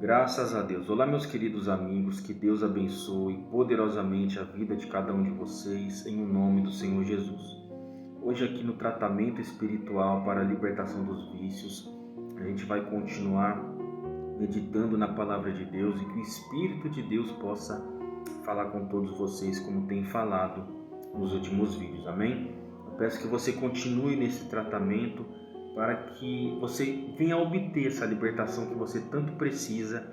Graças a Deus. Olá, meus queridos amigos, que Deus abençoe poderosamente a vida de cada um de vocês, em o nome do Senhor Jesus. Hoje aqui no tratamento espiritual para a libertação dos vícios, a gente vai continuar meditando na palavra de Deus e que o Espírito de Deus possa falar com todos vocês como tem falado nos últimos vídeos, amém? Eu peço que você continue nesse tratamento para que você venha obter essa libertação que você tanto precisa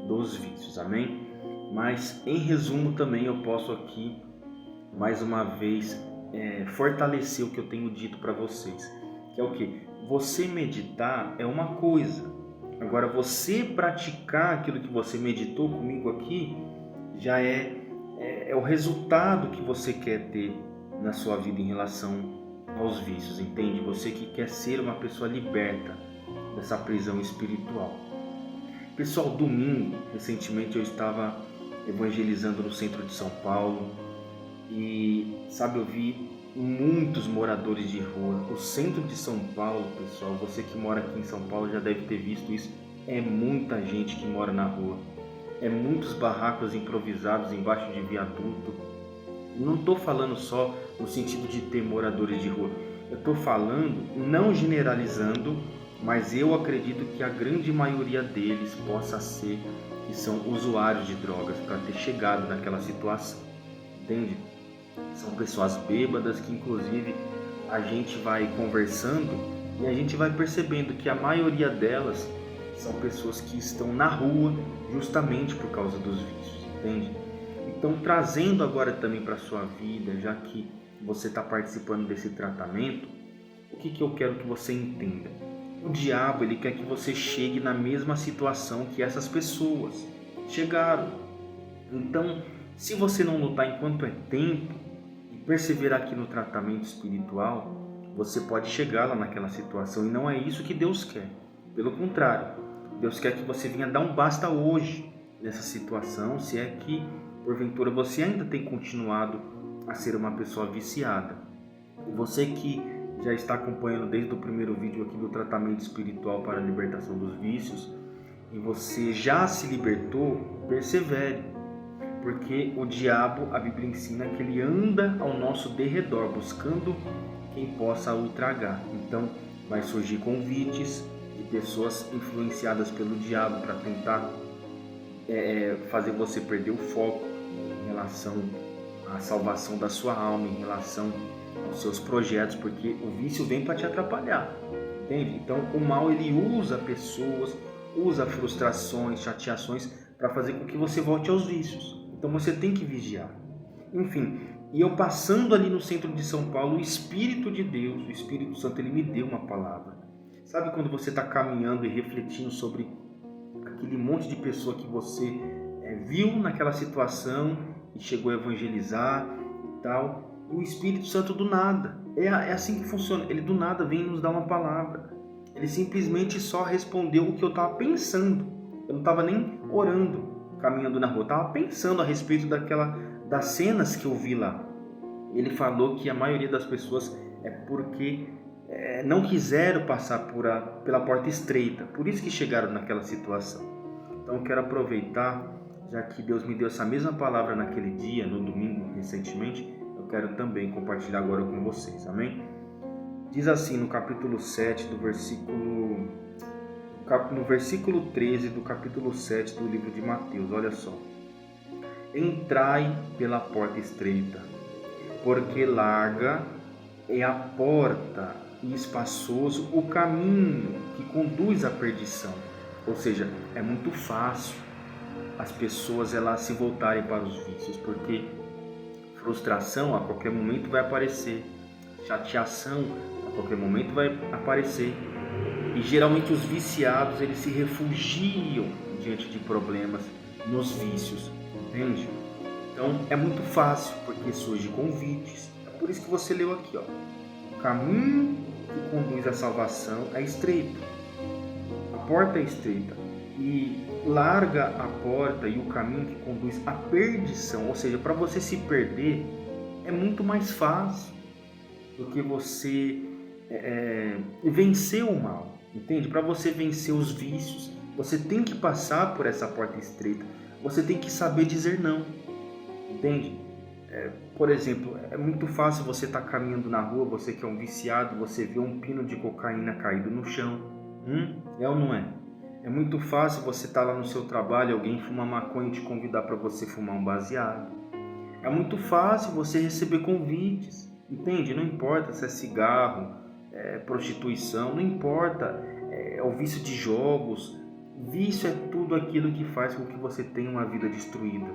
dos vícios, amém? Mas em resumo também eu posso aqui mais uma vez fortalecer o que eu tenho dito para vocês, que é o que? Você meditar é uma coisa, agora você praticar aquilo que você meditou comigo aqui já é o resultado que você quer ter na sua vida em relação aos vícios, entende? Você que quer ser uma pessoa liberta dessa prisão espiritual. Pessoal, domingo, recentemente eu estava evangelizando no centro de São Paulo e, sabe, eu vi muitos moradores de rua. O centro de São Paulo, pessoal, você que mora aqui em São Paulo já deve ter visto isso, é muita gente que mora na rua. É muitos barracos improvisados embaixo de viaduto. Não estou falando só no sentido de ter moradores de rua. Eu estou falando, não generalizando, mas eu acredito que a grande maioria deles possa ser que são usuários de drogas para ter chegado naquela situação. Entende? São pessoas bêbadas que inclusive a gente vai conversando e a gente vai percebendo que a maioria delas são pessoas que estão na rua justamente por causa dos vícios, entende? Então, trazendo agora também para a sua vida, já que você está participando desse tratamento, o que eu quero que você entenda? O diabo, ele quer que você chegue na mesma situação que essas pessoas chegaram. Então, se você não lutar enquanto é tempo e perseverar aqui no tratamento espiritual, você pode chegar lá naquela situação e não é isso que Deus quer. Pelo contrário, Deus quer que você venha dar um basta hoje nessa situação, se é que porventura você ainda tem continuado a ser uma pessoa viciada. E você que já está acompanhando desde o primeiro vídeo aqui do tratamento espiritual para a libertação dos vícios, e você já se libertou, persevere. Porque o diabo, a Bíblia ensina que ele anda ao nosso derredor, buscando quem possa o tragar. Então vai surgir convites de pessoas influenciadas pelo diabo para tentar fazer você perder o foco em relação à salvação da sua alma, em relação aos seus projetos, porque o vício vem para te atrapalhar, entende? Então o mal, ele usa pessoas, usa frustrações, chateações para fazer com que você volte aos vícios. Então você tem que vigiar. Enfim, e eu passando ali no centro de São Paulo, o Espírito de Deus, o Espírito Santo, ele me deu uma palavra. Sabe quando você está caminhando e refletindo sobre aquele monte de pessoa que você viu naquela situação e chegou a evangelizar e tal, e o Espírito Santo do nada, é assim que funciona, ele do nada vem nos dar uma palavra, ele simplesmente só respondeu o que eu estava pensando, eu não estava nem orando, caminhando na rua, eu estava pensando a respeito das cenas que eu vi lá. Ele falou que a maioria das pessoas é porque não quiseram passar pela porta estreita, por isso que chegaram naquela situação. Então eu quero aproveitar, já que Deus me deu essa mesma palavra naquele dia, no domingo recentemente, eu quero também compartilhar agora com vocês, amém? Diz assim no capítulo 7 do no versículo 13 do capítulo 7 do livro de Mateus, olha só. Entrai pela porta estreita, porque larga é a porta e espaçoso o caminho que conduz à perdição. Ou seja, é muito fácil as pessoas elas se voltarem para os vícios, porque frustração a qualquer momento vai aparecer, chateação a qualquer momento vai aparecer. E geralmente os viciados, eles se refugiam diante de problemas nos vícios, entende? Então é muito fácil, porque surge convites. É por isso que você leu aqui, ó. O caminho que conduz à salvação é estreito. A porta é estreita e larga a porta e o caminho que conduz à perdição. Ou seja, para você se perder é muito mais fácil do que você vencer o mal. Entende? Para você vencer os vícios Você tem que passar por essa porta estreita. Você tem que saber dizer não. Entende? Por exemplo, é muito fácil você estar caminhando na rua, você que é um viciado, você vê um pino de cocaína caído no chão. É ou não é? É muito fácil você estar lá no seu trabalho, alguém fuma maconha e te convidar para você fumar um baseado. É muito fácil você receber convites, entende? Não importa se é cigarro, prostituição, não importa, é o vício de jogos. Vício é tudo aquilo que faz com que você tenha uma vida destruída.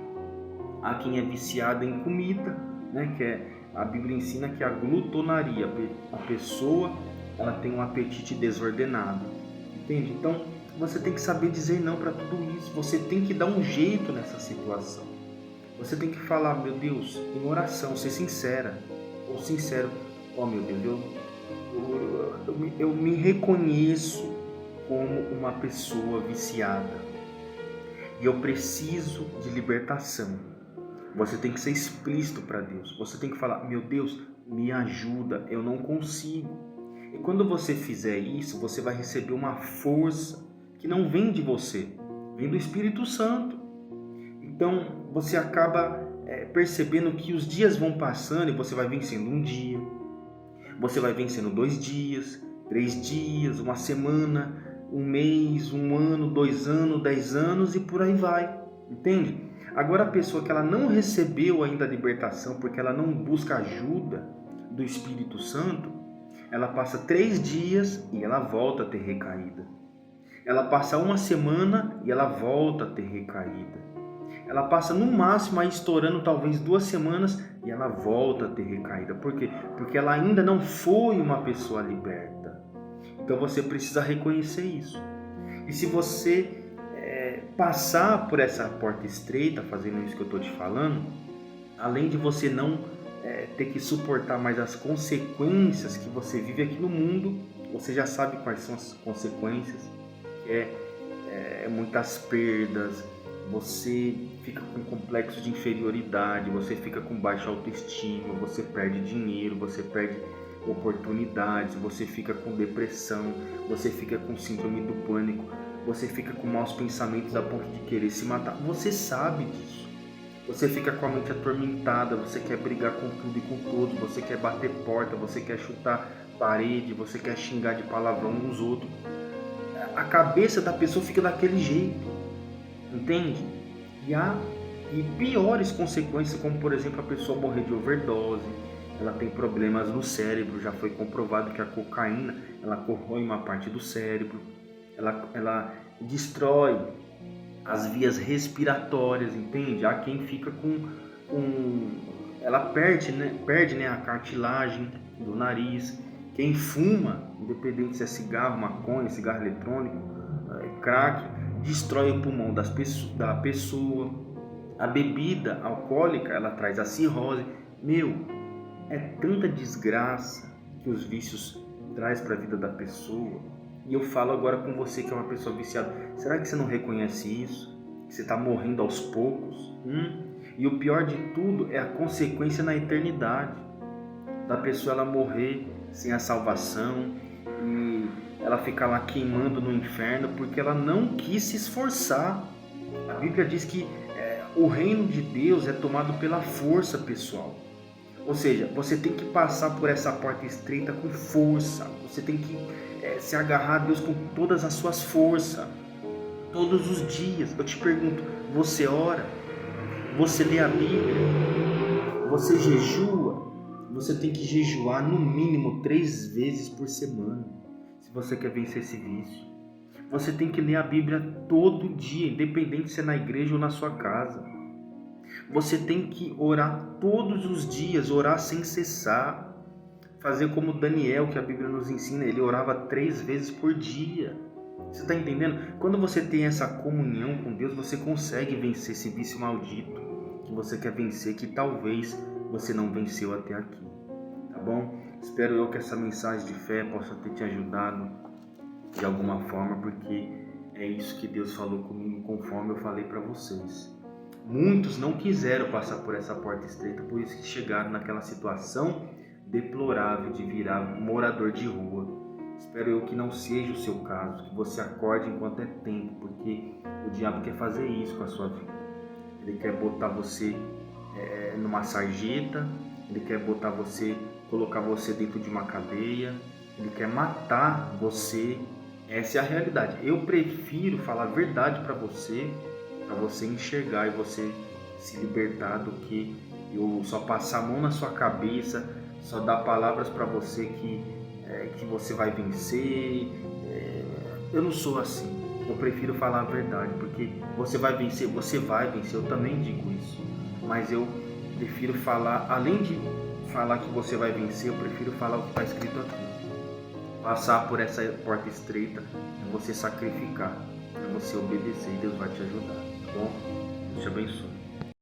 Há quem é viciado em comida, né? A Bíblia ensina que a glutonaria, a pessoa ela tem um apetite desordenado, entende? Então você tem que saber dizer não para tudo isso, você tem que dar um jeito nessa situação. Você tem que falar, meu Deus, em oração, ser sincera, ou sincero, meu Deus, eu me reconheço como uma pessoa viciada e eu preciso de libertação. Você tem que ser explícito para Deus, você tem que falar, meu Deus, me ajuda, eu não consigo. E quando você fizer isso, você vai receber uma força que não vem de você, vem do Espírito Santo. Então você acaba percebendo que os dias vão passando e você vai vencendo um dia, você vai vencendo 2 dias, 3 dias, uma semana, um mês, um ano, 2 anos, 10 anos e por aí vai, entende? Agora a pessoa que ela não recebeu ainda a libertação porque ela não busca ajuda do Espírito Santo, ela passa 3 dias e ela volta a ter recaída. Ela passa 1 semana e ela volta a ter recaída. Ela passa no máximo aí estourando talvez 2 semanas e ela volta a ter recaída. Por quê? Porque ela ainda não foi uma pessoa liberta. Então você precisa reconhecer isso. E se você passar por essa porta estreita, fazendo isso que eu estou te falando, além de você não ter que suportar mais as consequências que você vive aqui no mundo, você já sabe quais são as consequências, muitas perdas, você fica com complexo de inferioridade, você fica com baixa autoestima, você perde dinheiro, você perde oportunidades, você fica com depressão, você fica com síndrome do pânico, você fica com maus pensamentos a ponto de querer se matar. Você sabe disso. Você fica com a mente atormentada, você quer brigar com tudo e com todos, você quer bater porta, você quer chutar parede, você quer xingar de palavrão uns outros. A cabeça da pessoa fica daquele jeito, entende? E piores consequências, como por exemplo a pessoa morrer de overdose, ela tem problemas no cérebro, já foi comprovado que a cocaína ela corrói uma parte do cérebro, ela destrói as vias respiratórias, entende? Há quem fica ela perde a cartilagem do nariz. Quem fuma, independente se é cigarro, maconha, cigarro eletrônico, crack, destrói o pulmão da pessoa. A bebida alcoólica, ela traz a cirrose. É tanta desgraça que os vícios traz para a vida da pessoa. E eu falo agora com você que é uma pessoa viciada. Será que você não reconhece isso? Que você está morrendo aos poucos? E o pior de tudo é a consequência na eternidade. Da pessoa ela morrer sem a salvação e ela ficar lá queimando no inferno porque ela não quis se esforçar. A Bíblia diz que o reino de Deus é tomado pela força pessoal. Ou seja, você tem que passar por essa porta estreita com força. Você tem que se agarrar a Deus com todas as suas forças. Todos os dias. Eu te pergunto, você ora? Você lê a Bíblia? Você jejua? Você tem que jejuar no mínimo 3 vezes por semana. Se você quer vencer esse vício. Você tem que ler a Bíblia todo dia, independente se é na igreja ou na sua casa. Você tem que orar todos os dias, orar sem cessar. Fazer como Daniel, que a Bíblia nos ensina, ele orava 3 vezes por dia. Você está entendendo? Quando você tem essa comunhão com Deus, você consegue vencer esse vício maldito que você quer vencer, que talvez você não venceu até aqui. Tá bom? Espero eu que essa mensagem de fé possa ter te ajudado de alguma forma, porque é isso que Deus falou comigo, conforme eu falei para vocês. Muitos não quiseram passar por essa porta estreita, por isso que chegaram naquela situação deplorável de virar morador de rua. Espero eu que não seja o seu caso, que você acorde enquanto é tempo, porque o diabo quer fazer isso com a sua vida. Ele quer botar você numa sarjeta, ele quer botar você, colocar você dentro de uma cadeia, ele quer matar você. Essa é a realidade. Eu prefiro falar a verdade para você enxergar e você se libertar, do que eu só passar a mão na sua cabeça, só dar palavras para você que você vai vencer. Eu não sou assim. Eu prefiro falar a verdade, porque você vai vencer, eu também digo isso. Mas eu prefiro falar, além de falar que você vai vencer, eu prefiro falar o que está escrito aqui. Passar por essa porta estreita é você sacrificar, é você obedecer, e Deus vai te ajudar, tá bom? Deus te abençoe.